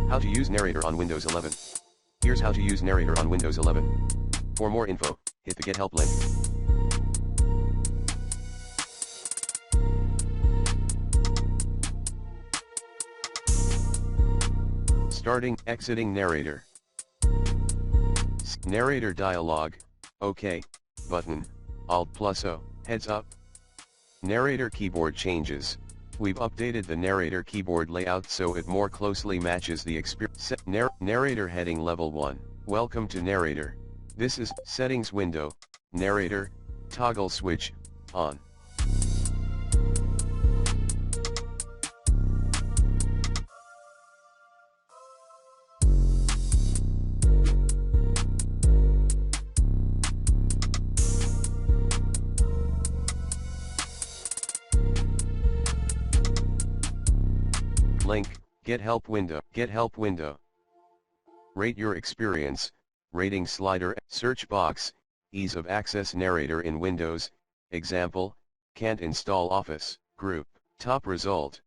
How to use Narrator on Windows 11. Here's how to use Narrator on Windows 11. For more info, hit the Get Help link. Exiting Narrator. Narrator dialog, OK, button, Alt+O, heads up. Narrator keyboard changes. We've updated the Narrator keyboard layout so it more closely matches the experience. Narrator heading level 1. Welcome to Narrator. This is Settings window, Narrator, toggle switch, on. Link, Get Help window. Rate your experience, rating slider, search box, ease of access Narrator in Windows, example, can't install Office, group, top result.